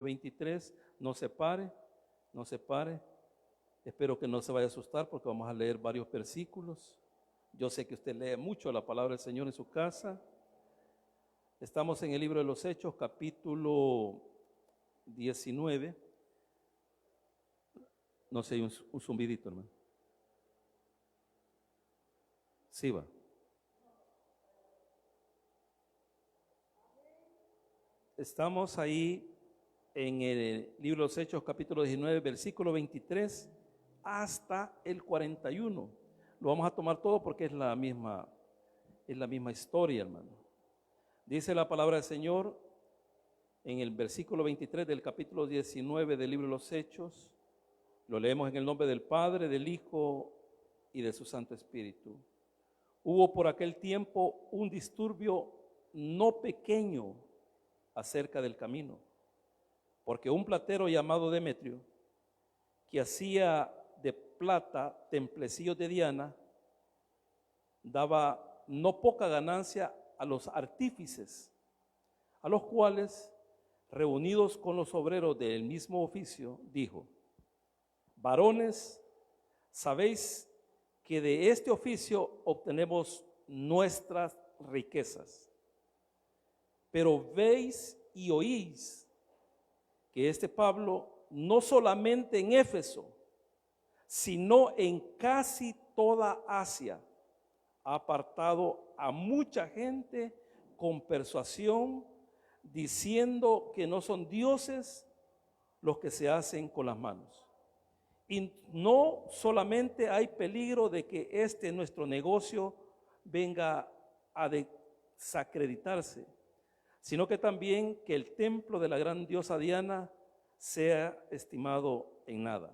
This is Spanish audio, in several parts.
23, no se pare, no se pare. Espero que no se vaya a asustar porque vamos a leer varios versículos. Yo sé que usted lee mucho la palabra del Señor en su casa. Estamos en el libro de los Hechos, capítulo 19. No sé, un zumbidito, hermano. Sí, va. Estamos ahí en el libro de los Hechos, capítulo 19, versículo 23 hasta el 41. Lo vamos a tomar todo porque es la misma historia, hermano. Dice la palabra del Señor en el versículo 23 del capítulo 19 del libro de los Hechos. Lo leemos en el nombre del Padre, del Hijo y de su Santo Espíritu. Hubo por aquel tiempo un disturbio no pequeño acerca del camino, porque un platero llamado Demetrio, que hacía de plata templecillos de Diana, daba no poca ganancia a los artífices, a los cuales, reunidos con los obreros del mismo oficio, dijo: varones, sabéis que de este oficio obtenemos nuestras riquezas, pero veis y oís que este Pablo no solamente en Éfeso, sino en casi toda Asia, ha apartado a mucha gente con persuasión, diciendo que no son dioses los que se hacen con las manos. Y no solamente hay peligro de que nuestro negocio venga a desacreditarse, sino que también que el templo de la gran diosa Diana sea estimado en nada.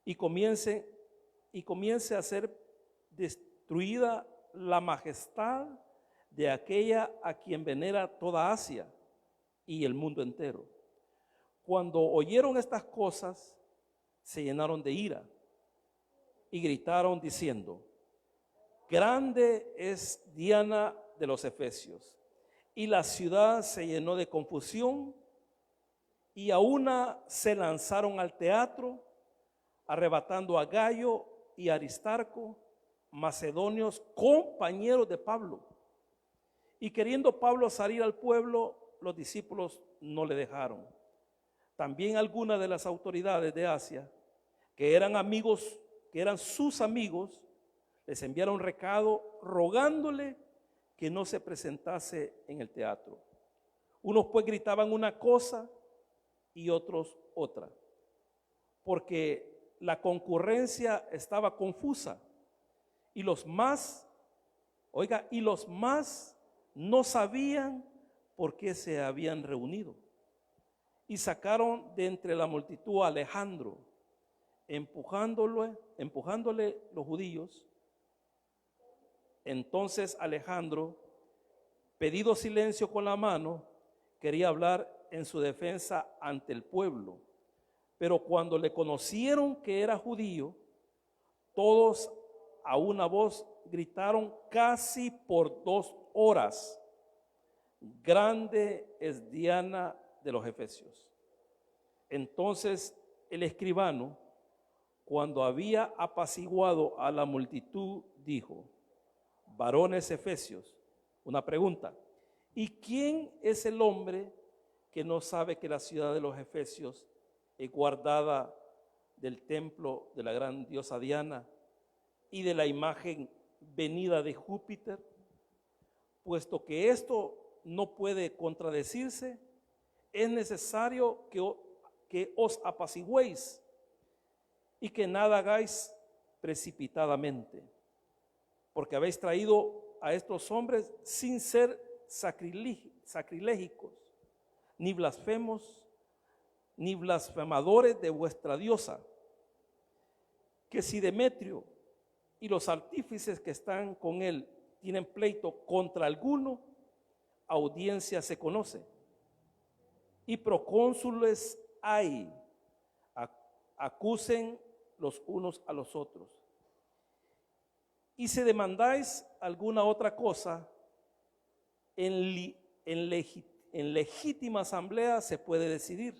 Y comience a ser destruida la majestad de aquella a quien venera toda Asia y el mundo entero. Cuando oyeron estas cosas, se llenaron de ira y gritaron diciendo: grande es Diana de los Efesios. Y la ciudad se llenó de confusión, y a una se lanzaron al teatro, arrebatando a Gayo y Aristarco, macedonios, compañeros de Pablo. Y queriendo Pablo salir al pueblo, los discípulos no le dejaron. También algunas de las autoridades de Asia, que eran sus amigos, les enviaron recado rogándole que no se presentase en el teatro. Unos pues gritaban una cosa y otros otra, porque la concurrencia estaba confusa, y los más no sabían por qué se habían reunido. Y sacaron de entre la multitud a Alejandro, empujándole los judíos. Entonces Alejandro, pedido silencio con la mano, quería hablar en su defensa ante el pueblo. Pero cuando le conocieron que era judío, todos a una voz gritaron casi por 2 horas: grande es Diana de los Efesios. Entonces el escribano, cuando había apaciguado a la multitud, dijo: varones efesios, una pregunta: ¿y quién es el hombre que no sabe que la ciudad de los Efesios es guardada del templo de la gran diosa Diana y de la imagen venida de Júpiter? Puesto que esto no puede contradecirse, es necesario que os apacigüéis y que nada hagáis precipitadamente, porque habéis traído a estos hombres sin ser sacrilégicos, ni blasfemos, ni blasfemadores de vuestra diosa, que si Demetrio y los artífices que están con él tienen pleito contra alguno, audiencia se conoce, y procónsules hay, acusen los unos a los otros. Y si demandáis alguna otra cosa en en legítima asamblea se puede decidir,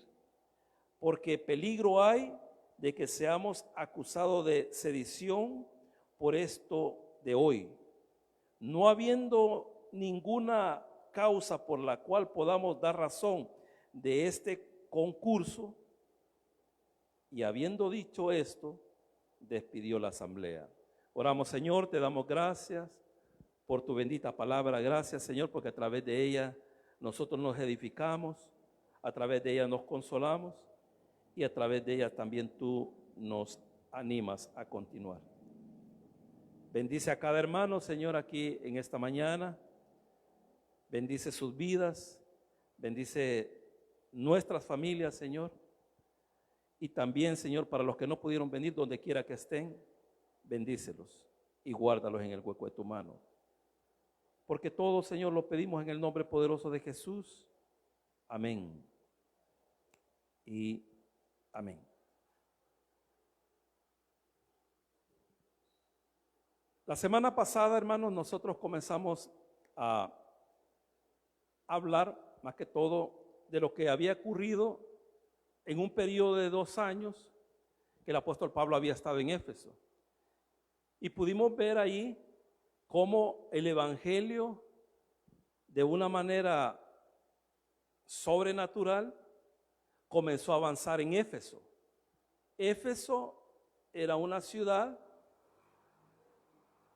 porque peligro hay de que seamos acusados de sedición por esto de hoy, no habiendo ninguna causa por la cual podamos dar razón de este concurso. Y habiendo dicho esto, despidió la asamblea. Oramos, Señor, te damos gracias por tu bendita palabra. Gracias, Señor, porque a través de ella nosotros nos edificamos, a través de ella nos consolamos y a través de ella también tú nos animas a continuar. Bendice a cada hermano, Señor, aquí en esta mañana. Bendice sus vidas, bendice nuestras familias, Señor. Y también, Señor, para los que no pudieron venir, donde quiera que estén, bendícelos y guárdalos en el hueco de tu mano. Porque todo, Señor, lo pedimos en el nombre poderoso de Jesús. Amén. Y amén. La semana pasada, hermanos, nosotros comenzamos a hablar más que todo de lo que había ocurrido en un periodo de 2 años que el apóstol Pablo había estado en Éfeso. Y pudimos ver ahí cómo el evangelio, de una manera sobrenatural, comenzó a avanzar en Éfeso. Éfeso era una ciudad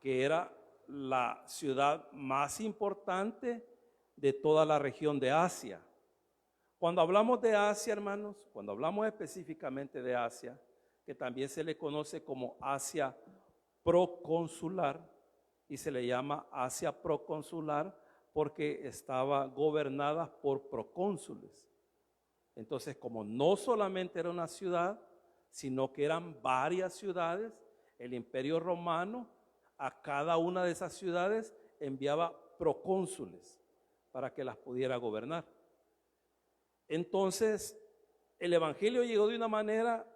que era la ciudad más importante de toda la región de Asia. Cuando hablamos de Asia, hermanos, cuando hablamos específicamente de Asia, que también se le conoce como Asia proconsular, y se le llama Asia proconsular porque estaba gobernada por procónsules. Entonces, como no solamente era una ciudad, sino que eran varias ciudades, el Imperio Romano a cada una de esas ciudades enviaba procónsules para que las pudiera gobernar. Entonces, el evangelio llegó de una manera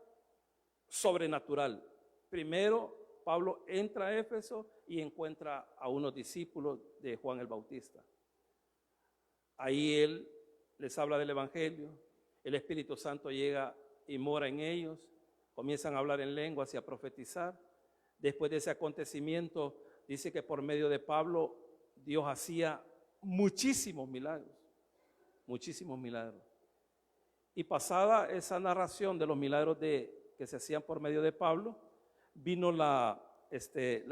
sobrenatural. Primero, Pablo entra a Éfeso y encuentra a unos discípulos de Juan el Bautista. Ahí él les habla del evangelio, el Espíritu Santo llega y mora en ellos, comienzan a hablar en lenguas y a profetizar. Después de ese acontecimiento, dice que por medio de Pablo, Dios hacía muchísimos milagros, muchísimos milagros. Y pasada esa narración de los milagros que se hacían por medio de Pablo, vino la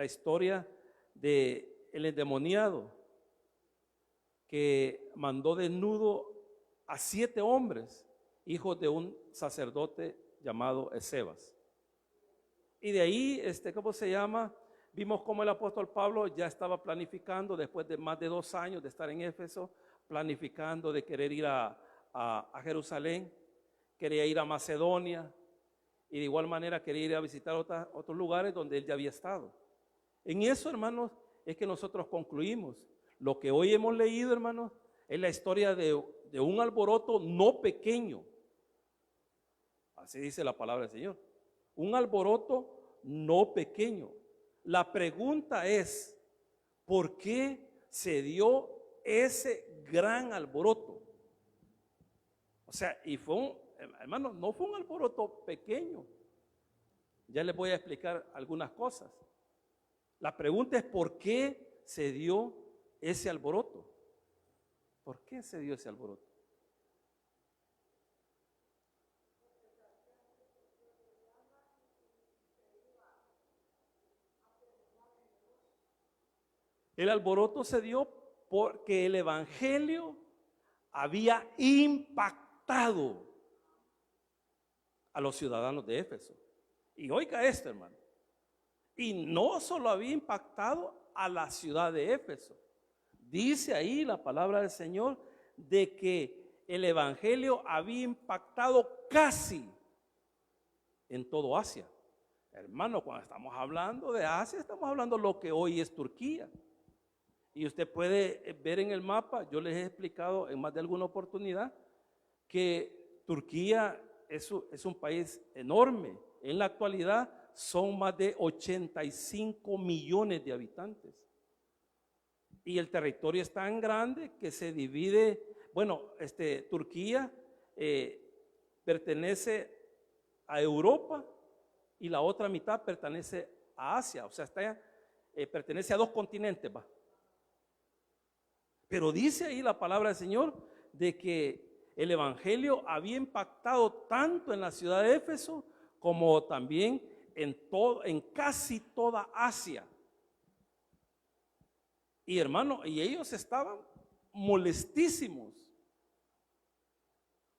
historia del endemoniado que mandó desnudo a 7 hombres, hijos de un sacerdote llamado Escevas. Y de ahí, ¿cómo se llama? Vimos cómo el apóstol Pablo ya estaba planificando, después de más de 2 años de estar en Éfeso, planificando de querer ir a Jerusalén, quería ir a Macedonia, y de igual manera quería ir a visitar otros lugares donde él ya había estado. En eso, hermanos, es que nosotros concluimos. Lo que hoy hemos leído, hermanos, es la historia de un alboroto no pequeño. Así dice la palabra del Señor. Un alboroto no pequeño. La pregunta es, ¿por qué se dio ese gran alboroto? O sea, y hermano, no fue un alboroto pequeño. Ya les voy a explicar algunas cosas. La pregunta es, ¿por qué se dio ese alboroto? ¿Por qué se dio ese alboroto? El alboroto se dio porque el evangelio había impactado a los ciudadanos de Éfeso. Y oiga esto, hermano. Y no solo había impactado a la ciudad de Éfeso. Dice ahí la palabra del Señor de que el evangelio había impactado casi en todo Asia. Hermano, cuando estamos hablando de Asia, estamos hablando de lo que hoy es Turquía. Y usted puede ver en el mapa, yo les he explicado en más de alguna oportunidad, que Turquía es un país enorme. En la actualidad son más de 85 millones de habitantes. Y el territorio es tan grande que se divide Bueno, Turquía pertenece a Europa y la otra mitad pertenece a Asia, o sea, pertenece a dos continentes, va. Pero dice ahí la palabra del Señor de que el evangelio había impactado tanto en la ciudad de Éfeso como también en casi toda Asia. Y hermano, y ellos estaban molestísimos.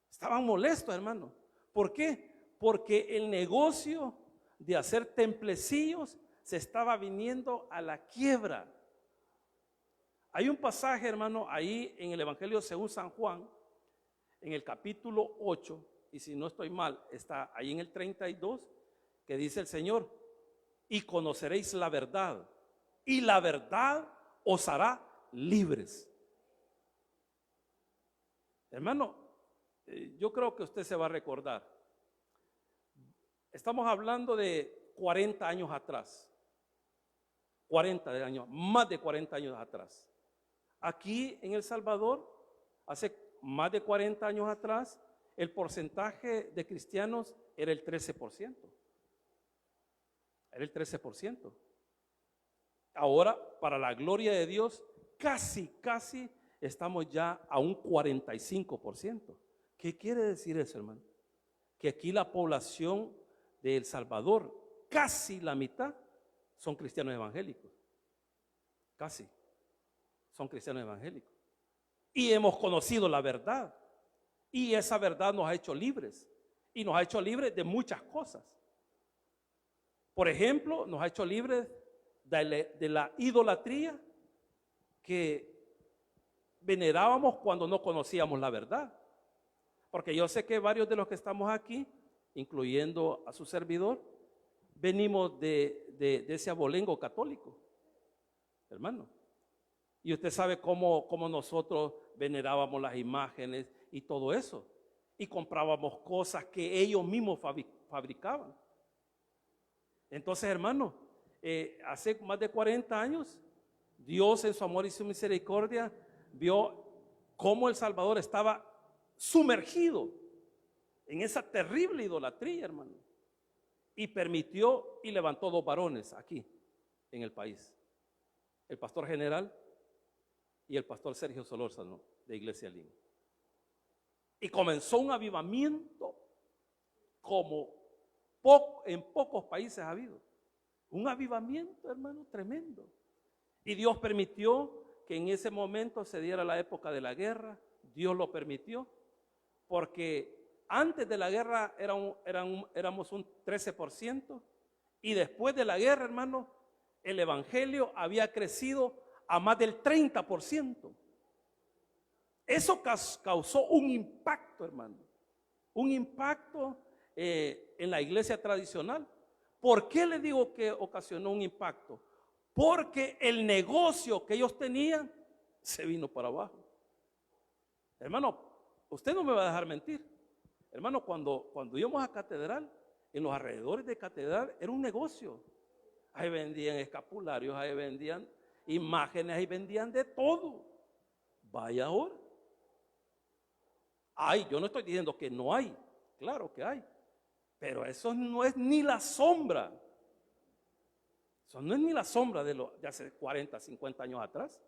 Estaban molestos, hermano. ¿Por qué? Porque el negocio de hacer templecillos se estaba viniendo a la quiebra. Hay un pasaje, hermano, ahí en el Evangelio según San Juan, en el capítulo 8, y si no estoy mal, está ahí en el 32, que dice el Señor: y conoceréis la verdad, y la verdad os hará libres. Hermano, yo creo que usted se va a recordar. Estamos hablando de 40 años atrás. 40 años, más de 40 años atrás. Aquí en El Salvador, hace más de 40 años atrás, el porcentaje de cristianos era el 13%. Era el 13%. Ahora, para la gloria de Dios, casi estamos ya a un 45%. ¿Qué quiere decir eso, hermano? Que aquí la población de El Salvador, casi la mitad, son cristianos evangélicos. Casi son cristianos evangélicos. Y hemos conocido la verdad. Y esa verdad nos ha hecho libres. Y nos ha hecho libres de muchas cosas. Por ejemplo, nos ha hecho libres de la idolatría que venerábamos cuando no conocíamos la verdad. Porque yo sé que varios de los que estamos aquí, incluyendo a su servidor, venimos de ese abolengo católico, hermano. Y usted sabe cómo nosotros venerábamos las imágenes y todo eso. Y comprábamos cosas que ellos mismos fabricaban. Entonces, hermano, hace más de 40 años, Dios en su amor y su misericordia vio cómo El Salvador estaba sumergido en esa terrible idolatría, hermano. Y permitió y levantó dos varones aquí en el país: el pastor general y el pastor Sergio Solórzano de Iglesia Lima. Y comenzó un avivamiento como en pocos países ha habido. Un avivamiento, hermano, tremendo. Y Dios permitió que en ese momento se diera la época de la guerra. Dios lo permitió porque antes de la guerra éramos un 13%, y después de la guerra, hermano, el evangelio había crecido a más del 30%. Eso causó un impacto, hermano, un impacto en la iglesia tradicional. ¿Por qué le digo que ocasionó un impacto? Porque el negocio que ellos tenían se vino para abajo. Hermano, usted no me va a dejar mentir. Hermano, cuando íbamos a catedral, en los alrededores de catedral era un negocio. Ahí vendían escapularios, ahí vendían imágenes, ahí vendían de todo. Vaya ahora. Yo no estoy diciendo que no hay, claro que hay, pero eso no es ni la sombra. Eso no es ni la sombra de hace 40, 50 años atrás.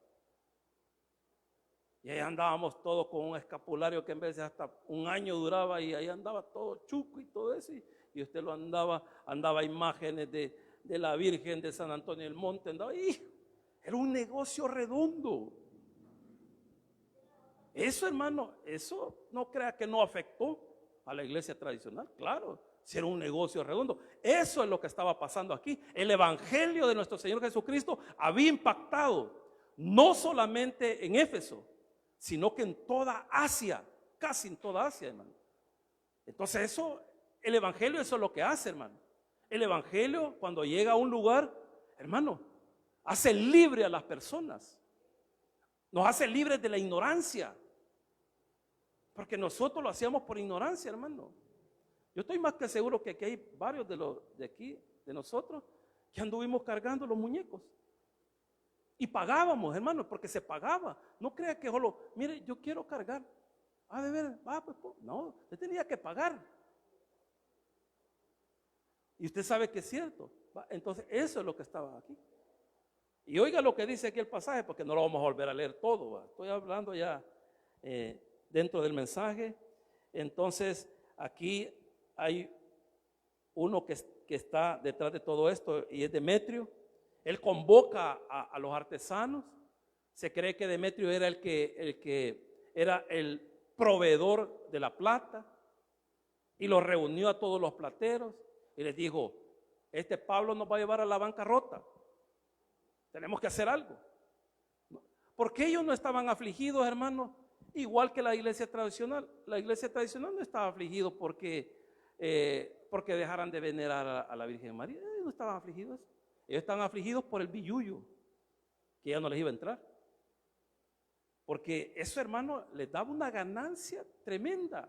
Y ahí andábamos todos con un escapulario que en vez de hasta un año duraba, y ahí andaba todo chuco y todo eso. Y usted lo andaba imágenes de la Virgen de San Antonio del Monte. Era un negocio redondo. Eso, hermano, eso no crea que no afectó a la iglesia tradicional. Claro, si era un negocio redondo. Eso es lo que estaba pasando aquí. El evangelio de nuestro Señor Jesucristo había impactado no solamente en Éfeso, sino que en toda Asia, casi en toda Asia, hermano. Entonces el evangelio, eso es lo que hace, hermano. El evangelio, cuando llega a un lugar, hermano, hace libre a las personas. Nos hace libres de la ignorancia. Porque nosotros lo hacíamos por ignorancia, hermano. Yo estoy más que seguro que aquí hay varios de nosotros, que anduvimos cargando los muñecos. Y pagábamos, hermano, porque se pagaba. No crea que solo, mire, yo quiero cargar. a beber, pues, no, usted tenía que pagar. Y usted sabe que es cierto. Entonces, eso es lo que estaba aquí. Y oiga lo que dice aquí el pasaje, porque no lo vamos a volver a leer todo. Estoy hablando ya dentro del mensaje. Entonces, aquí hay uno que está detrás de todo esto y es Demetrio. Él convoca a los artesanos. Se cree que Demetrio era el que era el proveedor de la plata y los reunió a todos los plateros y les dijo: este Pablo nos va a llevar a la bancarrota. Tenemos que hacer algo. ¿Por qué ellos no estaban afligidos, hermanos? Igual que la iglesia tradicional. La iglesia tradicional no estaba afligido porque dejaran de venerar a la Virgen María. Ellos no estaban afligidos. Ellos estaban afligidos por el billuyo, que ya no les iba a entrar. Porque eso, hermano, les daba una ganancia tremenda.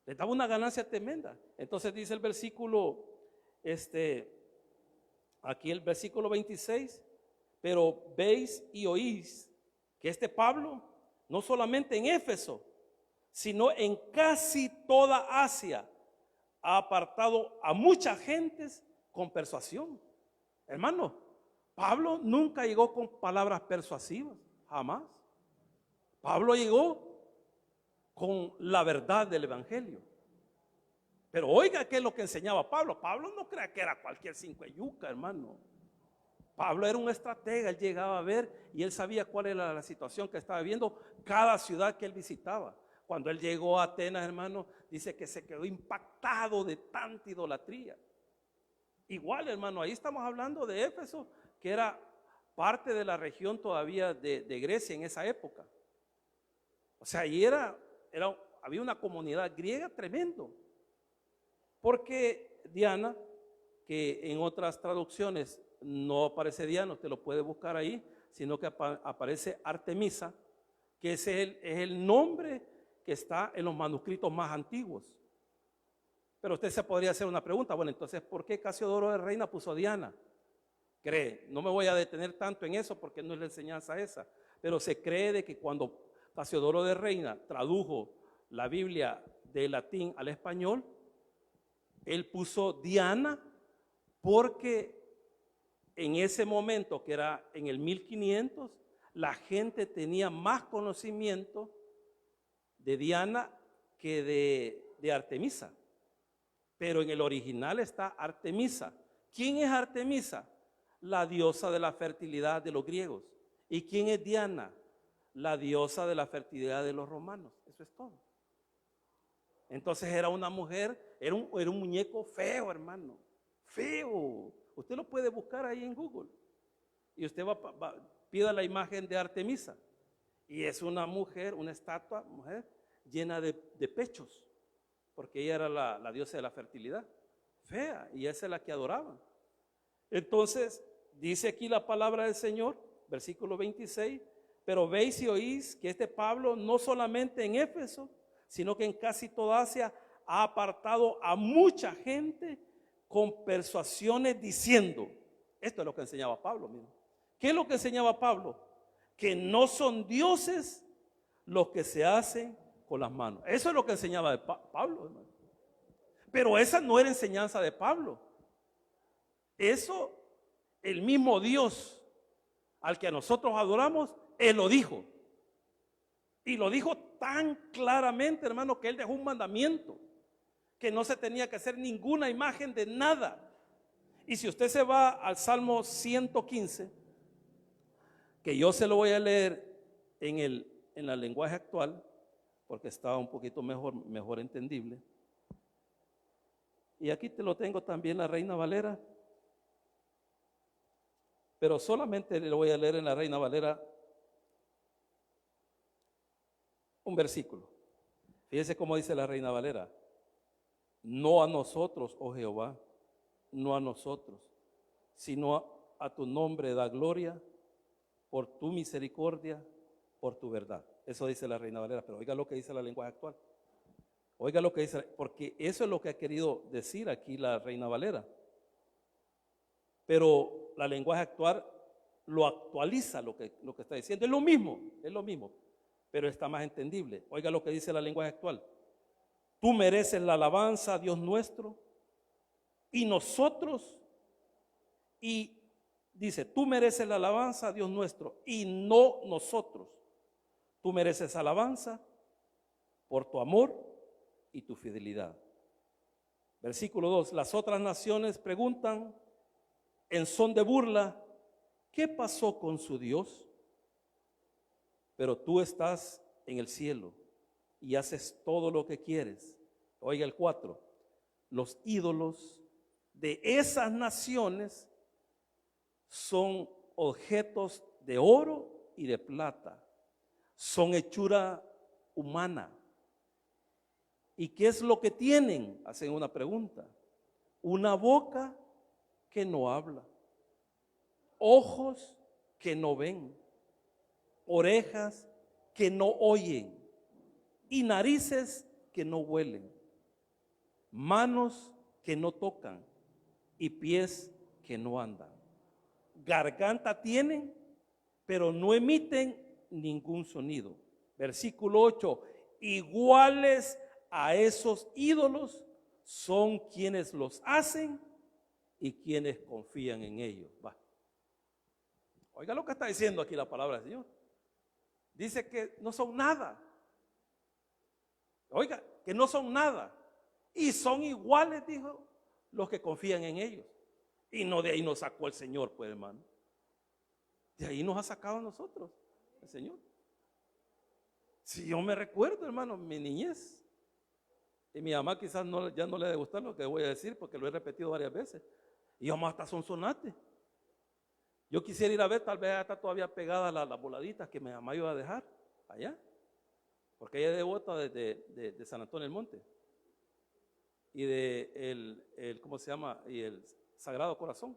Les daba una ganancia tremenda. Entonces dice el versículo, aquí el versículo 26, pero veis y oís que este Pablo, no solamente en Éfeso, sino en casi toda Asia, ha apartado a muchas gentes con persuasión. Hermano, Pablo nunca llegó con palabras persuasivas, jamás. Pablo llegó con la verdad del evangelio. Pero oiga qué es lo que enseñaba Pablo. Pablo no crea que era cualquier cinco de yuca, hermano. Pablo era un estratega. Él llegaba a ver y él sabía cuál era la situación que estaba viviendo cada ciudad que él visitaba. Cuando él llegó a Atenas, hermano, dice que se quedó impactado de tanta idolatría. Igual, hermano, ahí estamos hablando de Éfeso, que era parte de la región todavía de Grecia en esa época. O sea, ahí había una comunidad griega tremendo. Porque Diana, que en otras traducciones no aparece Diana, usted lo puede buscar ahí, sino que aparece Artemisa, que ese es el nombre que está en los manuscritos más antiguos. Pero usted se podría hacer una pregunta: bueno, entonces, ¿por qué Casiodoro de Reina puso Diana? No me voy a detener tanto en eso porque no es la enseñanza esa, pero se cree de que cuando Casiodoro de Reina tradujo la Biblia del latín al español, él puso Diana porque en ese momento, que era en el 1500, la gente tenía más conocimiento de Diana que de Artemisa. Pero en el original está Artemisa. ¿Quién es Artemisa? La diosa de la fertilidad de los griegos. ¿Y quién es Diana? La diosa de la fertilidad de los romanos. Eso es todo. Entonces era una mujer, era un muñeco feo, hermano. Feo. Usted lo puede buscar ahí en Google. Y usted pida la imagen de Artemisa. Y es una mujer, una estatua, mujer, llena de pechos. Porque ella era la diosa de la fertilidad. Fea. Y esa es la que adoraban. Entonces, dice aquí la palabra del Señor, versículo 26, pero veis y oís que este Pablo no solamente en Éfeso, sino que en casi toda Asia ha apartado a mucha gente con persuasiones diciendo, esto es lo que enseñaba Pablo, mismo. ¿Qué es lo que enseñaba Pablo? Que no son dioses los que se hacen con las manos. Eso es lo que enseñaba Pablo, hermano. Pero esa no era enseñanza de Pablo. Eso, el mismo Dios al que nosotros adoramos, Él lo dijo. Y lo dijo tan claramente, hermano, que Él dejó un mandamiento, que no se tenía que hacer ninguna imagen de nada. Y si usted se va al Salmo 115, que yo se lo voy a leer en el lenguaje actual, porque está un poquito mejor entendible. Y aquí te lo tengo también, la Reina Valera. Pero solamente le voy a leer en la Reina Valera un versículo. Fíjese cómo dice la Reina Valera: no a nosotros, oh Jehová, no a nosotros, sino a tu nombre da gloria, por tu misericordia, por tu verdad. Eso dice la Reina Valera, pero oiga lo que dice la lenguaje actual. Oiga lo que dice, porque eso es lo que ha querido decir aquí la Reina Valera. Pero la lenguaje actual lo actualiza lo que está diciendo. Es lo mismo, pero está más entendible. Oiga lo que dice la lenguaje actual. Tú mereces la alabanza, Dios nuestro, y nosotros, y dice, tú mereces la alabanza, Dios nuestro, y no nosotros. Tú mereces alabanza por tu amor y tu fidelidad. Versículo 2, las otras naciones preguntan en son de burla, ¿qué pasó con su Dios? Pero tú estás en el cielo y haces todo lo que quieres. Oiga el 4, los ídolos de esas naciones son objetos de oro y de plata, son hechura humana. ¿Y qué es lo que tienen? Hacen una pregunta. Una boca que no habla, ojos que no ven, orejas que no oyen y narices que no huelen, manos que no tocan y pies que no andan. Garganta tienen, pero no emiten ningún sonido. Versículo 8, iguales a esos ídolos son quienes los hacen y quienes confían en ellos. Va. Oiga lo que está diciendo aquí la palabra del Señor. Dice que no son nada. Oiga, que no son nada. Y son iguales, dijo, los que confían en ellos. Y no de ahí nos sacó el Señor, pues, hermano. De ahí nos ha sacado a nosotros el Señor. Si yo me recuerdo, hermano, mi niñez. Y mi mamá quizás ya no le debe gustar lo que voy a decir, porque lo he repetido varias veces. Y vamos hasta sonsonate. Yo quisiera ir a ver, tal vez está todavía pegada las voladitas que mi mamá iba a dejar allá. Porque ella es devota de San Antonio del Monte. Y de ¿cómo se llama? Y el Sagrado Corazón.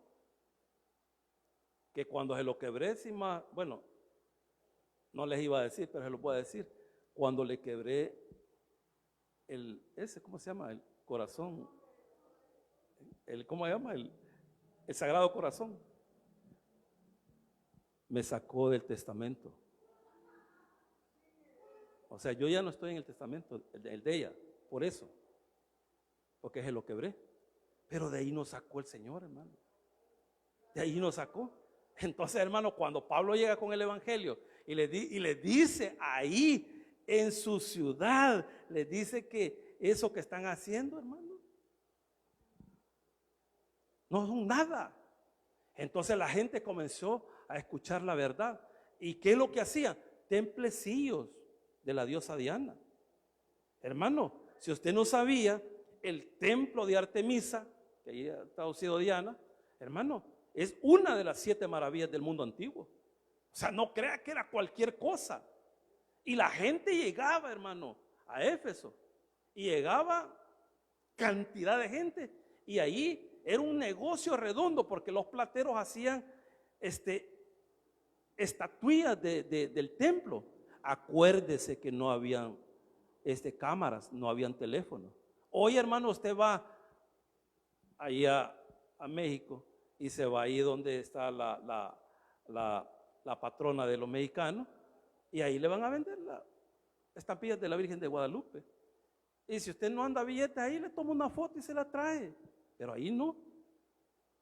Que cuando se lo quebré, bueno, no les iba a decir, pero se lo voy a decir. Cuando le quebré ¿cómo se llama? El corazón. ¿Cómo se llama? El Sagrado Corazón. Me sacó del testamento. O sea, yo ya no estoy en el testamento, el de ella, por eso. Porque se lo quebré. Pero de ahí nos sacó el Señor, hermano. De ahí nos sacó. Entonces, hermano, cuando Pablo llega con el evangelio y le dice ahí en su ciudad, le dice que eso que están haciendo, hermano, no son nada. Entonces la gente comenzó a escuchar la verdad. ¿Y qué es lo que hacían? Templecillos de la diosa Diana. Hermano, si usted no sabía, el templo de Artemisa, que ahí ha traducido Diana, hermano, es una de las 7 maravillas del mundo antiguo. O sea, no crea que era cualquier cosa. Y la gente llegaba, hermano, a Éfeso. Y llegaba cantidad de gente. Y ahí era un negocio redondo porque los plateros hacían estatuillas del templo. Acuérdese que no habían cámaras, no habían teléfonos. Hoy, hermano, usted va allá a México y se va ahí donde está la patrona de los mexicanos, y ahí le van a vender las estampillas de la Virgen de Guadalupe. Y si usted no anda billetes ahí, le toma una foto y se la trae. Pero ahí no.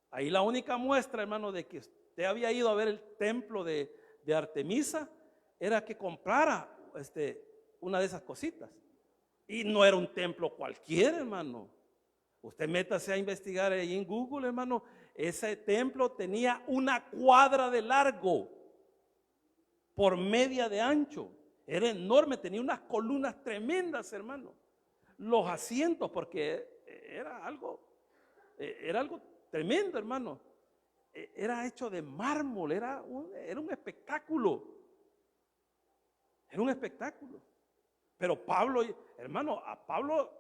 Ahí la única muestra, hermano, de que usted había ido a ver el templo de Artemisa era que comprara una de esas cositas. Y no era un templo cualquiera, hermano. Usted métase a investigar ahí en Google, hermano. Ese templo tenía 1 cuadra de largo por media de ancho. Era enorme, tenía unas columnas tremendas, hermano. Los asientos, porque era algo tremendo, hermano. Era hecho de mármol, era un espectáculo. Era un espectáculo. Pero Pablo, hermano, a Pablo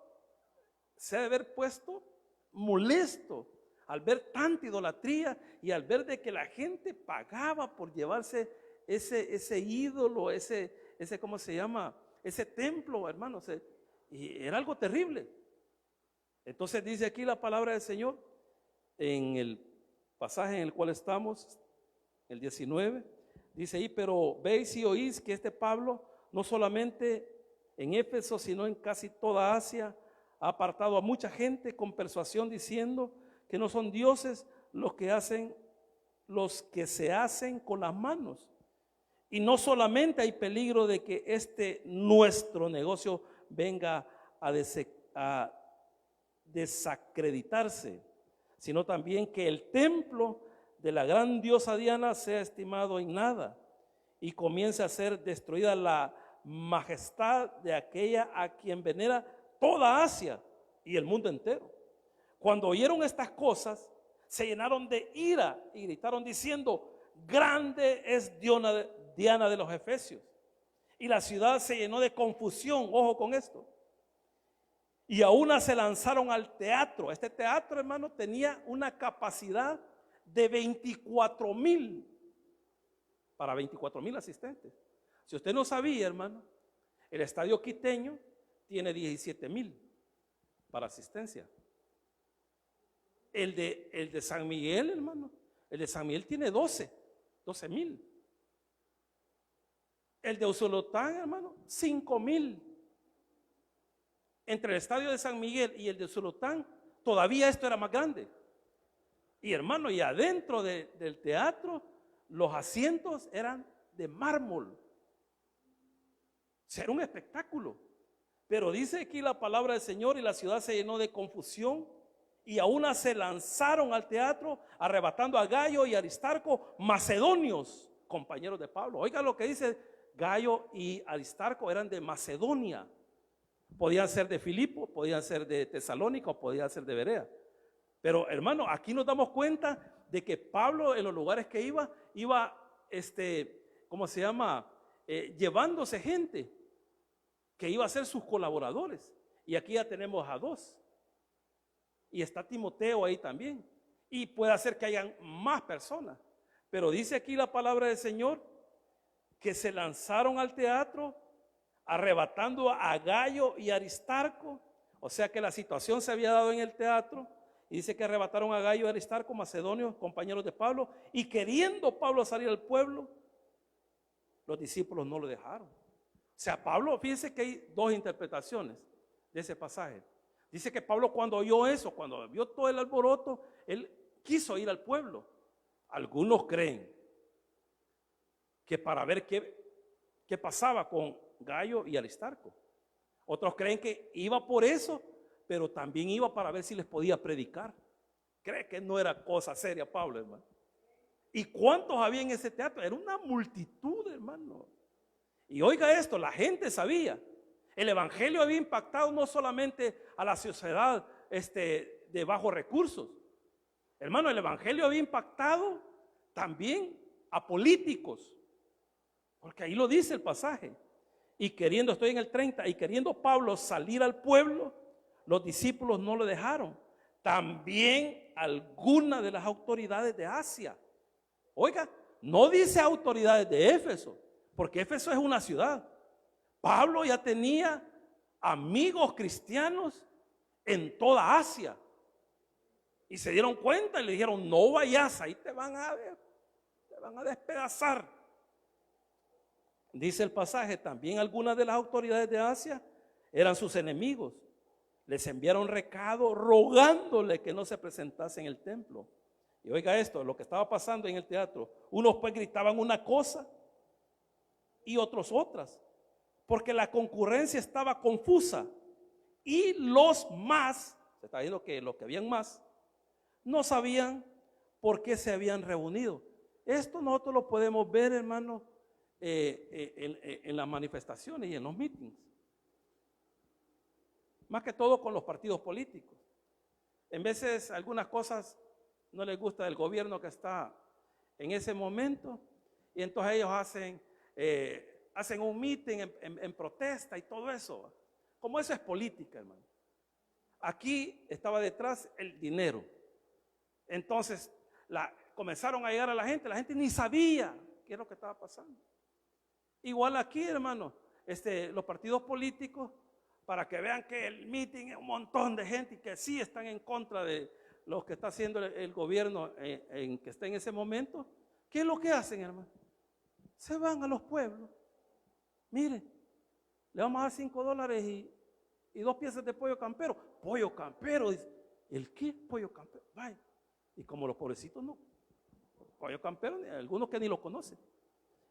se ha de haber puesto molesto al ver tanta idolatría y al ver de que la gente pagaba por llevarse ese ídolo, ¿cómo se llama? Ese templo, hermano. Y era algo terrible. Entonces dice aquí la palabra del Señor en el pasaje en el cual estamos, el 19, dice ahí, pero veis y oís que Pablo no solamente en Éfeso, sino en casi toda Asia, ha apartado a mucha gente con persuasión diciendo que no son dioses los que se hacen con las manos. Y no solamente hay peligro de que nuestro negocio venga a desacreditarse, sino también que el templo de la gran diosa Diana sea estimado en nada y comience a ser destruida la majestad de aquella a quien venera toda Asia y el mundo entero. Cuando oyeron estas cosas, se llenaron de ira y gritaron diciendo: grande es Diana de los Efesios. Y la ciudad se llenó de confusión, ojo con esto. Y a una se lanzaron al teatro. Este teatro, hermano, tenía una capacidad de 24,000 para 24,000 asistentes. Si usted no sabía, hermano, el estadio quiteño tiene 17,000 para asistencia. El de San Miguel, hermano, el de San Miguel tiene 12,000. El de Usulután, hermano, 5,000. Entre el estadio de San Miguel y el de Usulután, todavía esto era más grande. Y hermano, y adentro del teatro, los asientos eran de mármol. Era un espectáculo. Pero dice aquí la palabra del Señor, y la ciudad se llenó de confusión, y a una se lanzaron al teatro, arrebatando a Gayo y Aristarco, macedonios, compañeros de Pablo. Oiga lo que dice: Gayo y Aristarco eran de Macedonia. Podían ser de Filipo, podían ser de Tesalónica, o podían ser de Berea. Pero hermano, aquí nos damos cuenta de que Pablo, en los lugares que iba, ¿cómo se llama? Llevándose gente que iba a ser sus colaboradores. Y aquí ya tenemos a 2. Y está Timoteo ahí también. Y puede ser que hayan más personas. Pero dice aquí la palabra del Señor que se lanzaron al teatro arrebatando a Gayo y Aristarco. O sea que la situación se había dado en el teatro. Y dice que arrebataron a Gayo y Aristarco, macedonios, compañeros de Pablo. Y queriendo Pablo salir al pueblo, los discípulos no lo dejaron. O sea, Pablo, fíjense que hay 2 interpretaciones de ese pasaje. Dice que Pablo, cuando oyó eso, cuando vio todo el alboroto, él quiso ir al pueblo. Algunos creen que para ver qué pasaba con Gayo y Aristarco. Otros creen que iba por eso, pero también iba para ver si les podía predicar. Cree que no era cosa seria Pablo, hermano. ¿Y cuántos había en ese teatro? Era una multitud, hermano. Y oiga esto, la gente sabía. El evangelio había impactado no solamente a la sociedad de bajos recursos. Hermano, el evangelio había impactado también a políticos. Porque ahí lo dice el pasaje. Y queriendo, estoy en el 30, y queriendo Pablo salir al pueblo, los discípulos no lo dejaron. También algunas de las autoridades de Asia. Oiga, no dice autoridades de Éfeso, porque Éfeso es una ciudad. Pablo ya tenía amigos cristianos en toda Asia. Y se dieron cuenta y le dijeron: no vayas, ahí te van a despedazar. Dice el pasaje, también algunas de las autoridades de Asia eran sus enemigos. Les enviaron recado rogándole que no se presentase en el templo. Y oiga esto, lo que estaba pasando en el teatro. Unos pues gritaban una cosa y otros otras, porque la concurrencia estaba confusa. Y los más, se está diciendo que los que habían más, no sabían por qué se habían reunido. Esto nosotros lo podemos ver, hermano, en las manifestaciones y en los mítines. Más que todo con los partidos políticos. En veces algunas cosas no les gusta del gobierno que está en ese momento, y entonces ellos hacen un meeting en protesta y todo eso. Como eso es política, hermano. Aquí estaba detrás el dinero. Entonces comenzaron a llegar a la gente ni sabía qué es lo que estaba pasando. Igual aquí, hermano, los partidos políticos, para que vean que el meeting es un montón de gente y que sí están en contra de lo que está haciendo el gobierno que está en ese momento. ¿Qué es lo que hacen, hermano? Se van a los pueblos. Miren, le vamos a dar $5 y 2 piezas de pollo campero. Pollo campero, dice. ¿El qué? Pollo campero. Vaya. Y como los pobrecitos no, pollo campero, algunos que ni lo conocen.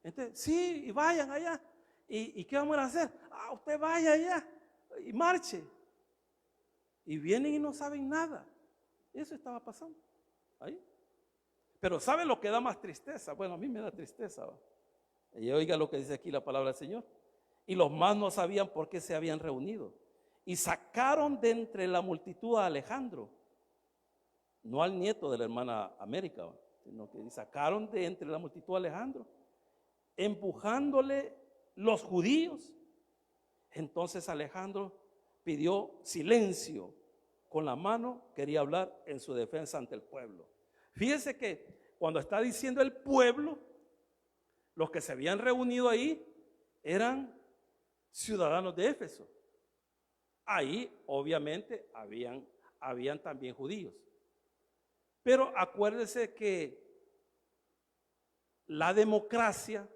Entonces, sí, y vayan allá. ¿Y qué vamos a hacer? Usted vaya allá y marche. Y vienen y no saben nada. Eso estaba pasando ahí. Pero ¿sabe lo que da más tristeza? Bueno, a mí me da tristeza, ¿va? Y oiga lo que dice aquí la palabra del Señor. Y los más no sabían por qué se habían reunido. Y sacaron de entre la multitud a Alejandro, no al nieto de la hermana América, ¿va? Sino que sacaron de entre la multitud a Alejandro, empujándole los judíos. Entonces Alejandro pidió silencio con la mano, quería hablar en su defensa ante el pueblo. Fíjese que cuando está diciendo el pueblo, los que se habían reunido ahí eran ciudadanos de Éfeso. Ahí obviamente habían también judíos. Pero acuérdese que la democracia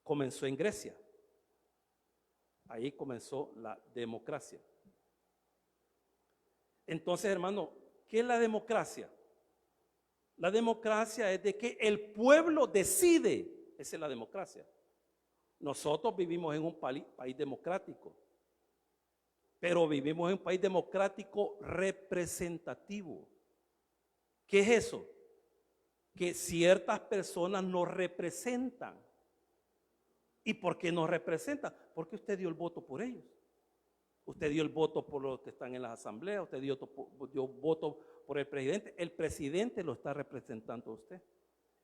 comenzó en Grecia. Ahí comenzó la democracia. Entonces, hermano, ¿qué es la democracia? La democracia es de que el pueblo decide. Esa es la democracia. Nosotros vivimos en un país democrático, pero vivimos en un país democrático representativo. ¿Qué es eso? Que ciertas personas nos representan. ¿Y por qué nos representan? Porque usted dio el voto por ellos. Usted dio el voto por los que están en las asambleas, usted dio voto por el presidente. El presidente lo está representando a usted.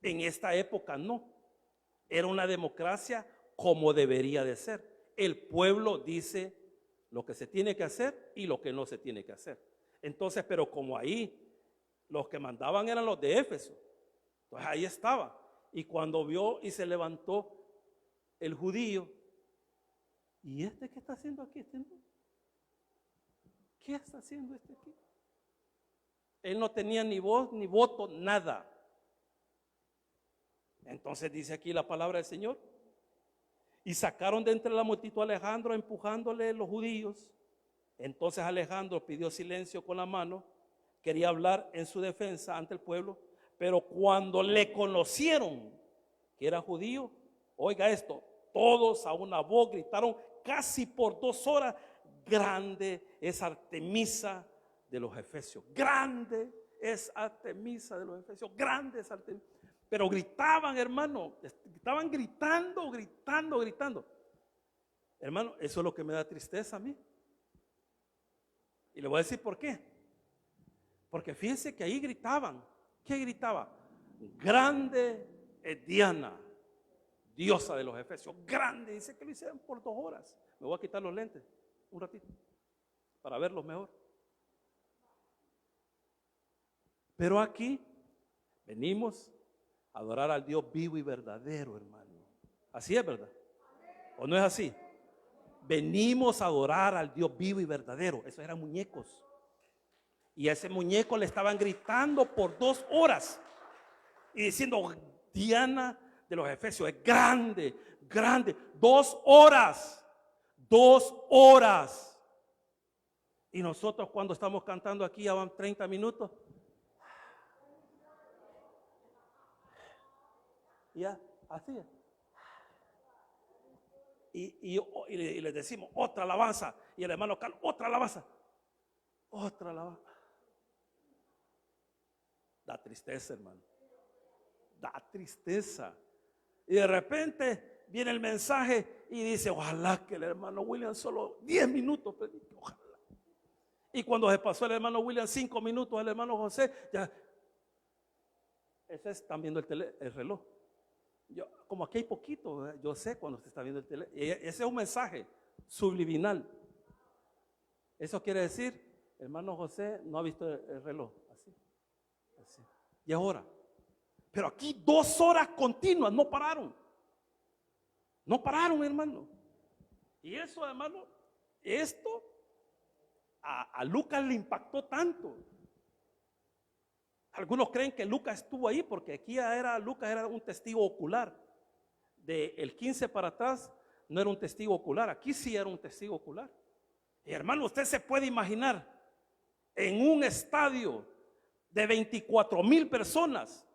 En esta época no. Era una democracia como debería de ser. El pueblo dice lo que se tiene que hacer y lo que no se tiene que hacer. Entonces, pero como ahí los que mandaban eran los de Éfeso, entonces ahí estaba. Y cuando vio y se levantó el judío, ¿y este qué está haciendo aquí? ¿Qué está haciendo este aquí? Él no tenía ni voz ni voto, nada. Entonces dice aquí la palabra del Señor. Y sacaron de entre la multitud a Alejandro, empujándole los judíos. Entonces Alejandro pidió silencio con la mano, quería hablar en su defensa ante el pueblo, pero cuando le conocieron que era judío, oiga esto, todos a una voz gritaron casi por 2 horas: grande es Artemisa de los Efesios, grande es Artemisa de los Efesios, grande es Artemisa. Pero gritaban, hermano, estaban gritando. Hermano, eso es lo que me da tristeza a mí. Y le voy a decir por qué. Porque fíjense que ahí gritaban. ¿Qué gritaba? Grande es Diana, diosa de los Efesios. Grande, dice que lo hicieron por 2 horas. Me voy a quitar los lentes un ratito para verlos mejor. Pero aquí venimos a adorar al Dios vivo y verdadero, hermano. Así es, ¿verdad? ¿O no es así? Venimos a adorar al Dios vivo y verdadero. Esos eran muñecos. Y a ese muñeco le estaban gritando por 2 horas y diciendo: Diana de los Efesios es grande, grande. 2 horas. 2 horas. Y nosotros cuando estamos cantando aquí ya van 30 minutos. Ya, así es. Y les decimos otra alabanza. Y el hermano Carlos, otra alabanza. Otra alabanza. Da tristeza, hermano. Da tristeza. Y de repente viene el mensaje y dice: ojalá que el hermano William solo 10 minutos predique, ojalá. Y cuando se pasó el hermano William 5 minutos, el hermano José, ya. Ese están viendo el reloj. Como aquí hay poquito, yo sé cuando se está viendo el teléfono. Ese es un mensaje subliminal. Eso quiere decir, hermano José no ha visto el reloj. Así. Y es hora. Pero aquí 2 horas continuas, no pararon. No pararon, hermano. Y eso, hermano, esto a Lucas le impactó tanto. Algunos creen que Lucas estuvo ahí porque aquí Lucas era un testigo ocular. Del 15 para atrás no era un testigo ocular, aquí sí era un testigo ocular. Y hermano, usted se puede imaginar en un estadio de 24,000 personas,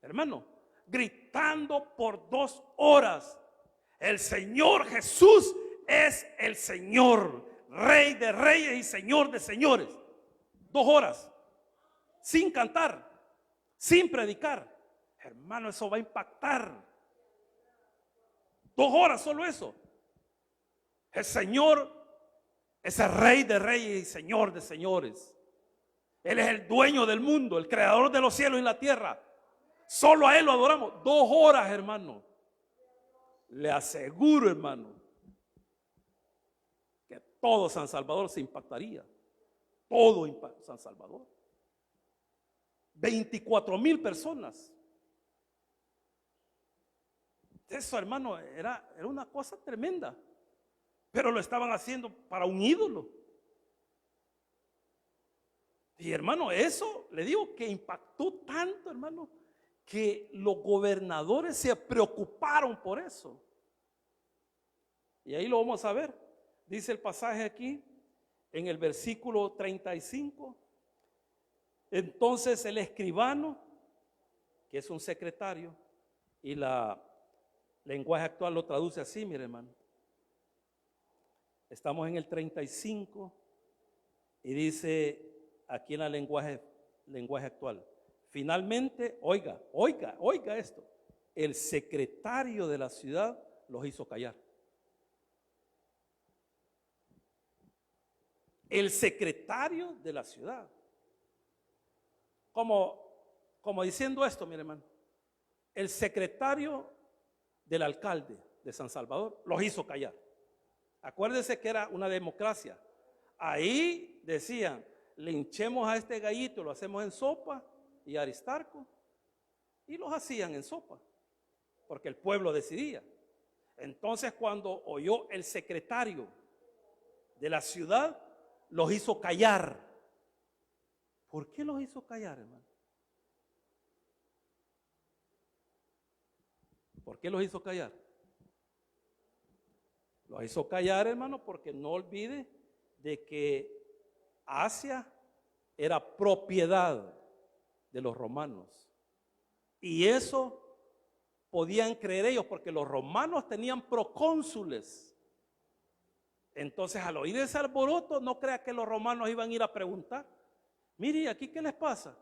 hermano, gritando por 2 horas: el Señor Jesús es el Señor, Rey de reyes y Señor de señores. 2 horas, sin cantar, sin predicar. Hermano, eso va a impactar. 2 horas solo eso. El Señor es el Rey de reyes y Señor de señores. Él es el dueño del mundo, el creador de los cielos y la tierra. Solo a Él lo adoramos. 2 horas, hermano. Le aseguro, hermano, que todo San Salvador se impactaría. Todo San Salvador. 24,000 personas. Eso, hermano, era una cosa tremenda. Pero lo estaban haciendo para un ídolo. Y hermano, eso le digo que impactó tanto, hermano, que los gobernadores se preocuparon por eso. Y ahí lo vamos a ver. Dice el pasaje aquí en el versículo 35. Entonces el escribano, que es un secretario, y la lenguaje actual lo traduce así, mire hermano. Estamos en el 35 y dice aquí en la lenguaje actual: finalmente, oiga esto, el secretario de la ciudad los hizo callar. El secretario de la ciudad. Como diciendo esto, mire hermano, el secretario del alcalde de San Salvador los hizo callar. Acuérdese que era una democracia. Ahí decían: linchemos a este gallito, lo hacemos en sopa y Aristarco, y los hacían en sopa, porque el pueblo decidía. Entonces, cuando oyó el secretario de la ciudad, los hizo callar. ¿Por qué los hizo callar, hermano? ¿Por qué los hizo callar? Los hizo callar, hermano, porque no olvide de que Asia era propiedad de los romanos. Y eso podían creer ellos, porque los romanos tenían procónsules. Entonces, al oír ese alboroto, no crea que los romanos iban a ir a preguntar: mire, ¿aquí qué les pasa?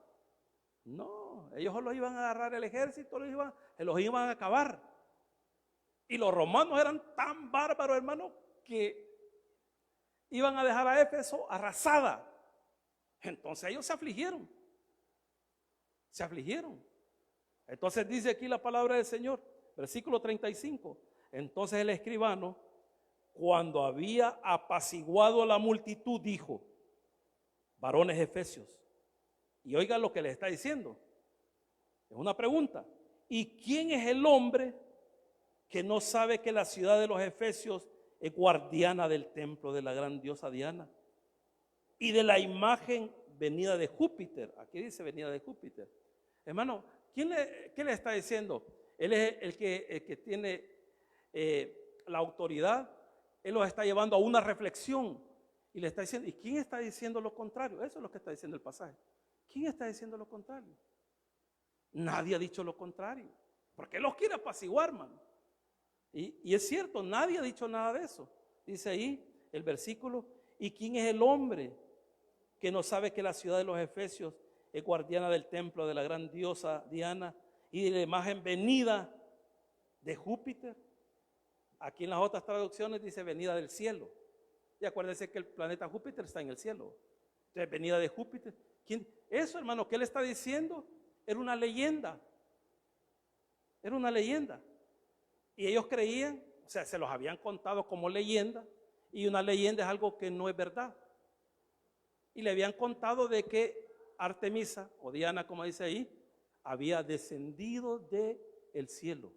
No, ellos los iban a agarrar el ejército, los iban a acabar. Y los romanos eran tan bárbaros, hermano, que iban a dejar a Éfeso arrasada. Entonces ellos se afligieron. Se afligieron. Entonces dice aquí la palabra del Señor, versículo 35. Entonces el escribano, cuando había apaciguado a la multitud, dijo: varones efesios. Y oigan lo que les está diciendo. Es una pregunta. ¿Y quién es el hombre que no sabe que la ciudad de los efesios es guardiana del templo de la gran diosa Diana y de la imagen venida de Júpiter? Aquí dice venida de Júpiter. Hermano, ¿qué le está diciendo? Él es el que tiene la autoridad. Él los está llevando a una reflexión y le está diciendo: ¿y quién está diciendo lo contrario? Eso es lo que está diciendo el pasaje. ¿Quién está diciendo lo contrario? Nadie ha dicho lo contrario, porque Él los quiere apaciguar, hermano. Y es cierto, nadie ha dicho nada de eso. Dice ahí el versículo: ¿y quién es el hombre que no sabe que la ciudad de los efesios es guardiana del templo de la gran diosa Diana y de la imagen venida de Júpiter? Aquí en las otras traducciones dice venida del cielo. Y acuérdense que el planeta Júpiter está en el cielo. Entonces, venida de Júpiter. ¿Quién? Eso, hermano, ¿qué le está diciendo? Era una leyenda. Era una leyenda. Y ellos creían, o sea, se los habían contado como leyenda. Y una leyenda es algo que no es verdad. Y le habían contado de que Artemisa, o Diana, como dice ahí, había descendido del cielo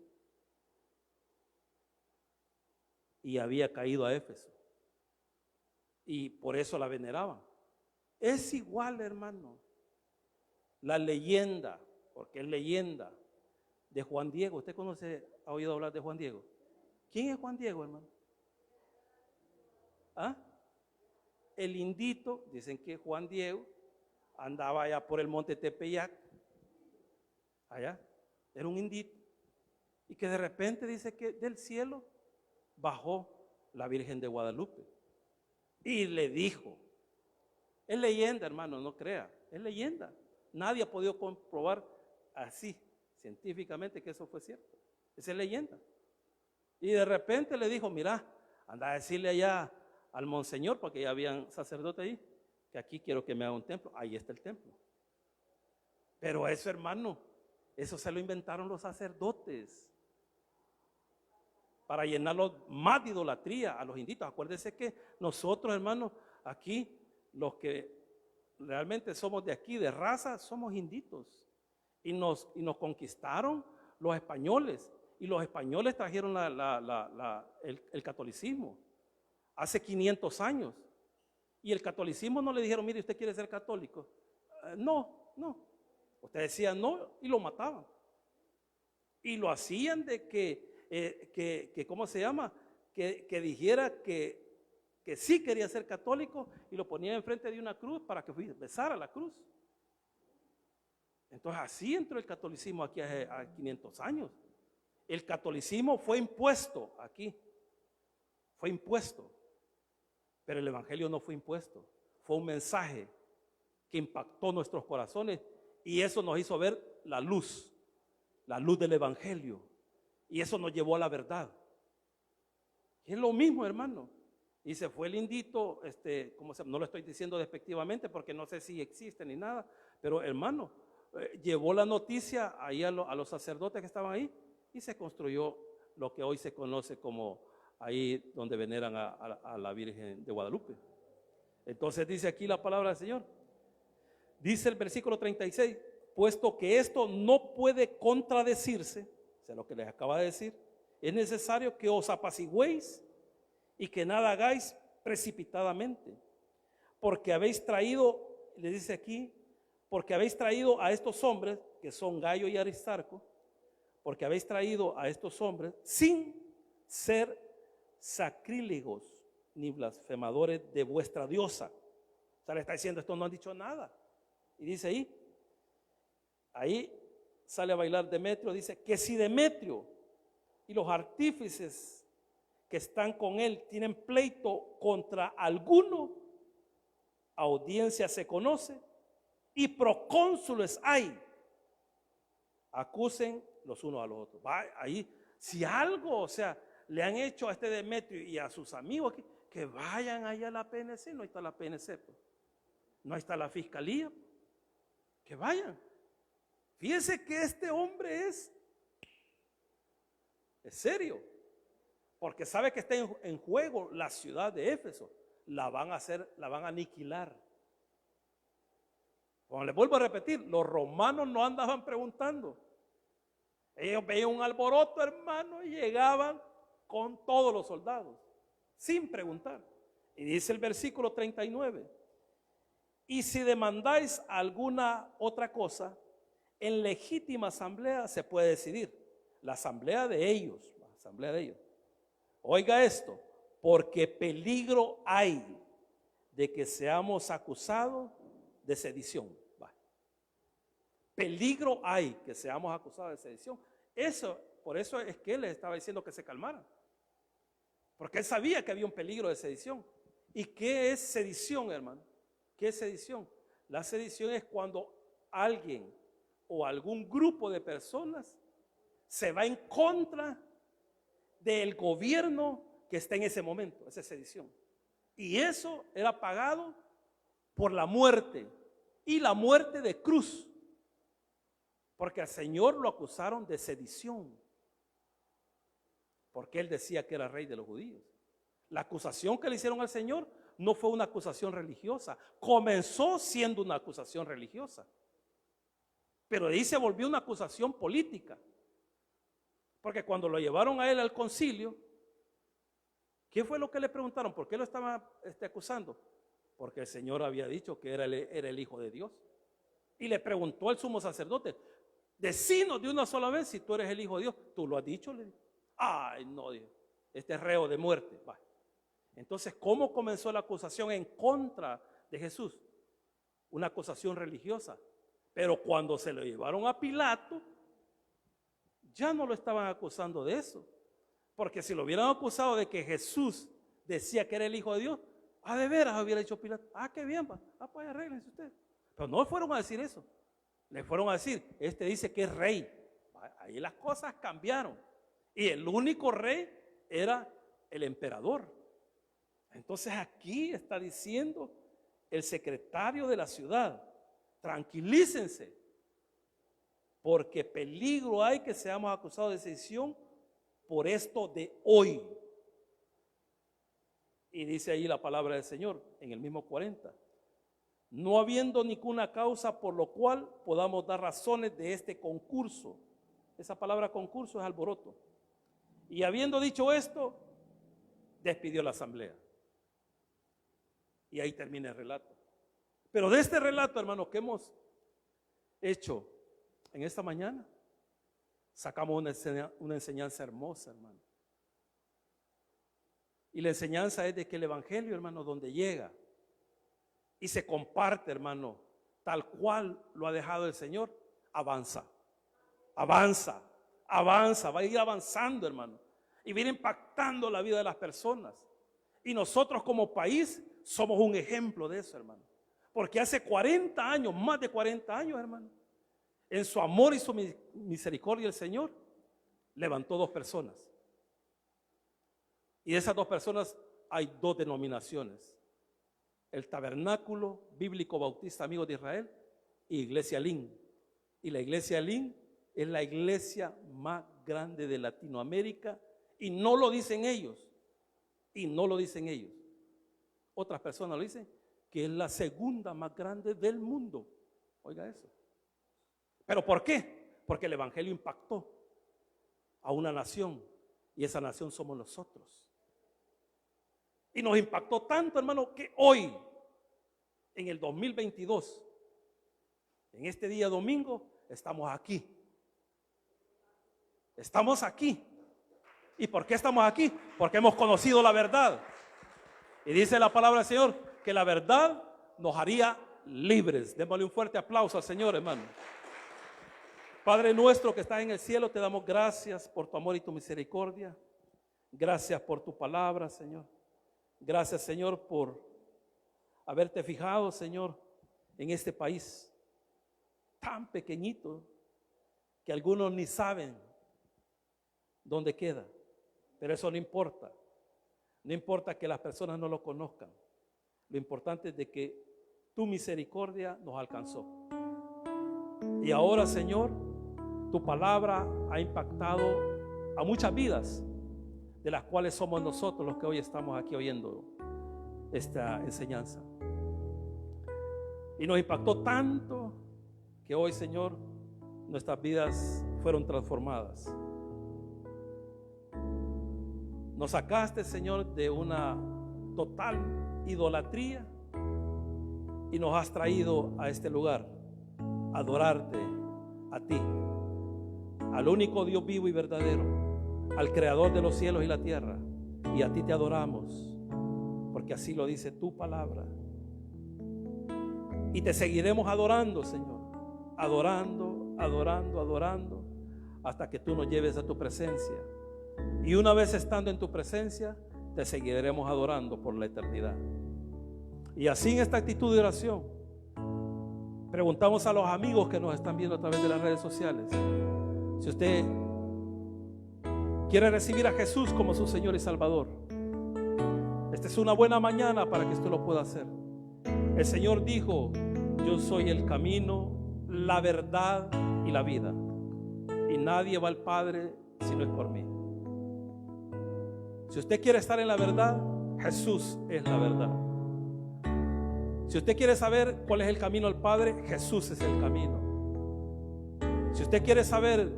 y había caído a Éfeso. Y por eso la veneraban. Es igual, hermano, la leyenda, porque es leyenda, de Juan Diego. ¿Usted ha oído hablar de Juan Diego? ¿Quién es Juan Diego, hermano? ¿Ah? El indito, dicen que Juan Diego andaba allá por el monte Tepeyac, allá, era un indito, y que de repente dice que del cielo bajó la Virgen de Guadalupe y le dijo, es leyenda, hermano, no crea, es leyenda, nadie ha podido comprobar así científicamente que eso fue cierto, esa es leyenda. Y de repente le dijo, mira, anda a decirle allá al monseñor, porque ya habían sacerdote ahí, que aquí quiero que me haga un templo. Ahí está el templo. Pero eso, hermano, eso se lo inventaron los sacerdotes para llenarlo más de idolatría a los inditos. Acuérdense que nosotros, hermanos, aquí, los que realmente somos de aquí, de raza, somos inditos. Y nos conquistaron los españoles. Y los españoles trajeron el catolicismo hace 500 años. Y el catolicismo no le dijeron, mire, ¿usted quiere ser católico? No. Usted decía no y lo mataban. Y lo hacían de que ¿cómo se llama? Que dijera que sí quería ser católico y lo ponían enfrente de una cruz para que besara la cruz. Entonces así entró el catolicismo aquí a 500 años. El catolicismo fue impuesto aquí, fue impuesto, pero el evangelio no fue impuesto, fue un mensaje que impactó nuestros corazones y eso nos hizo ver la luz del evangelio, y eso nos llevó a la verdad. Y es lo mismo, hermano. Y se fue el indito, no lo estoy diciendo despectivamente porque no sé si existe ni nada, pero hermano, llevó la noticia ahí a los sacerdotes que estaban ahí. Y se construyó lo que hoy se conoce como ahí donde veneran a la Virgen de Guadalupe. Entonces dice aquí la palabra del Señor. Dice el versículo 36, puesto que esto no puede contradecirse, o sea, lo que les acaba de decir, es necesario que os apacigüéis y que nada hagáis precipitadamente. Porque habéis traído, le dice aquí, porque habéis traído a estos hombres, que son Gayo y Aristarco, porque habéis traído a estos hombres sin ser sacrílegos ni blasfemadores de vuestra diosa. O sea, le está diciendo, estos no han dicho nada. Y dice ahí sale a bailar Demetrio, dice que si Demetrio y los artífices que están con él tienen pleito contra alguno, audiencia se conoce y procónsules hay, acusen los unos a los otros. Ahí, si algo, o sea, le han hecho a este Demetrio y a sus amigos aquí, que vayan allá a la PNC. No está la PNC, pues. No está la fiscalía, que vayan. Fíjense que este hombre es serio, porque sabe que está en juego la ciudad de Éfeso. La van a aniquilar. Como les vuelvo a repetir, los romanos no andaban preguntando. Ellos veían un alboroto, hermano, y llegaban con todos los soldados, sin preguntar. Y dice el versículo 39, y si demandáis alguna otra cosa, en legítima asamblea se puede decidir. La asamblea de ellos, Oiga esto, porque peligro hay de que seamos acusados de sedición. Peligro hay que seamos acusados de sedición. Por eso es que él les estaba diciendo que se calmaran. Porque él sabía que había un peligro de sedición. ¿Y qué es sedición, hermano? ¿Qué es sedición? La sedición es cuando alguien o algún grupo de personas se va en contra del gobierno que está en ese momento. Esa es sedición. Y eso era pagado por la muerte, y la muerte de cruz. Porque al Señor lo acusaron de sedición, porque él decía que era rey de los judíos. La acusación que le hicieron al Señor no fue una acusación religiosa. Comenzó siendo una acusación religiosa, pero de ahí se volvió una acusación política. Porque cuando lo llevaron a él al concilio, ¿qué fue lo que le preguntaron? ¿Por qué lo estaban acusando? Porque el Señor había dicho que era el Hijo de Dios. Y le preguntó al sumo sacerdote, decinos de una sola vez si tú eres el Hijo de Dios. ¿Tú lo has dicho? Le dijo. Ay, no, dijo. este reo de muerte. Va. Entonces, ¿cómo comenzó la acusación en contra de Jesús? Una acusación religiosa. Pero cuando se lo llevaron a Pilato, ya no lo estaban acusando de eso. Porque si lo hubieran acusado de que Jesús decía que era el Hijo de Dios, de veras hubiera dicho Pilato, qué bien, va. Pues arréglense ustedes. Pero no fueron a decir eso. Le fueron a decir, este dice que es rey. Ahí las cosas cambiaron. Y el único rey era el emperador. Entonces aquí está diciendo el secretario de la ciudad, tranquilícense, porque peligro hay que seamos acusados de sedición por esto de hoy. Y dice ahí la palabra del Señor en el mismo 40. No habiendo ninguna causa por lo cual podamos dar razones de este concurso. Esa palabra concurso es alboroto. Y habiendo dicho esto, despidió la asamblea. Y ahí termina el relato. Pero de este relato, hermanos, que hemos hecho en esta mañana, sacamos una enseñanza hermosa, hermano. Y la enseñanza es de que el evangelio, hermano, donde llega y se comparte, hermano, tal cual lo ha dejado el Señor, avanza, avanza, avanza, va a ir avanzando, hermano, y va a ir impactando la vida de las personas. Y nosotros como país somos un ejemplo de eso, hermano. Porque hace 40 años, más de 40 años, hermano, en su amor y su misericordia el Señor levantó 2 personas. Y de esas 2 personas hay 2 denominaciones. El Tabernáculo Bíblico Bautista Amigos de Israel y Iglesia Lin. Y la Iglesia Lin es la iglesia más grande de Latinoamérica y no lo dicen ellos. Y no lo dicen ellos. Otras personas lo dicen, que es la segunda más grande del mundo. Oiga eso. ¿Pero por qué? Porque el evangelio impactó a una nación y esa nación somos nosotros. Y nos impactó tanto, hermano, que hoy, en el 2022, en este día domingo, estamos aquí. Estamos aquí. ¿Y por qué estamos aquí? Porque hemos conocido la verdad. Y dice la palabra del Señor que la verdad nos haría libres. Démosle un fuerte aplauso al Señor, hermano. Padre nuestro que estás en el cielo, te damos gracias por tu amor y tu misericordia. Gracias por tu palabra, Señor. Gracias, Señor, por haberte fijado, Señor, en este país tan pequeñito que algunos ni saben dónde queda. Pero eso no importa. No importa que las personas no lo conozcan. Lo importante es de que tu misericordia nos alcanzó. Y ahora, Señor, tu palabra ha impactado a muchas vidas, de las cuales somos nosotros los que hoy estamos aquí oyendo esta enseñanza. Y nos impactó tanto que hoy, Señor, nuestras vidas fueron transformadas. Nos sacaste, Señor, de una total idolatría y nos has traído a este lugar a adorarte a ti, al único Dios vivo y verdadero, al creador de los cielos y la tierra. Y a ti te adoramos, porque así lo dice tu palabra. Y te seguiremos adorando, Señor, adorando, adorando, adorando, hasta que tú nos lleves a tu presencia. Y una vez estando en tu presencia, te seguiremos adorando por la eternidad. Y así, en esta actitud de oración, preguntamos a los amigos que nos están viendo a través de las redes sociales, si usted quiere recibir a Jesús como su Señor y Salvador. Esta es una buena mañana para que usted lo pueda hacer. El Señor dijo: yo soy el camino, la verdad y la vida, y nadie va al Padre si no es por mí. Si usted quiere estar en la verdad, Jesús es la verdad. Si usted quiere saber cuál es el camino al Padre, Jesús es el camino. Si usted quiere saber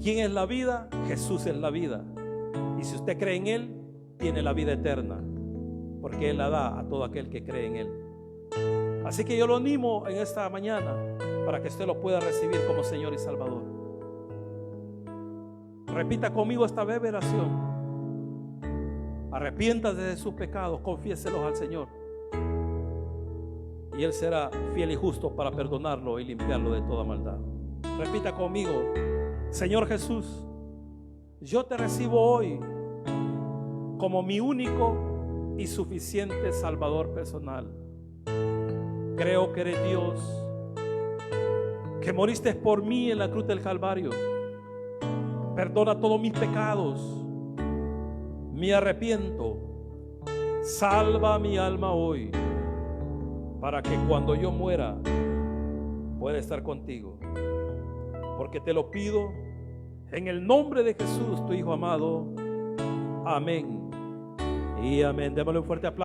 quién es la vida, Jesús es la vida. Y si usted cree en Él, tiene la vida eterna, porque Él la da a todo aquel que cree en Él. Así que yo lo animo en esta mañana para que usted lo pueda recibir como Señor y Salvador. Repita conmigo esta breve oración. Arrepiéntase de sus pecados, confiéselos al Señor, y Él será fiel y justo para perdonarlo y limpiarlo de toda maldad. Repita conmigo: Señor Jesús, yo te recibo hoy como mi único y suficiente Salvador personal. Creo que eres Dios, que moriste por mí en la cruz del Calvario. Perdona todos mis pecados. Me arrepiento. Salva mi alma hoy, para que cuando yo muera pueda estar contigo. Porque te lo pido en el nombre de Jesús, tu Hijo amado. Amén y amén. Démosle un fuerte aplauso.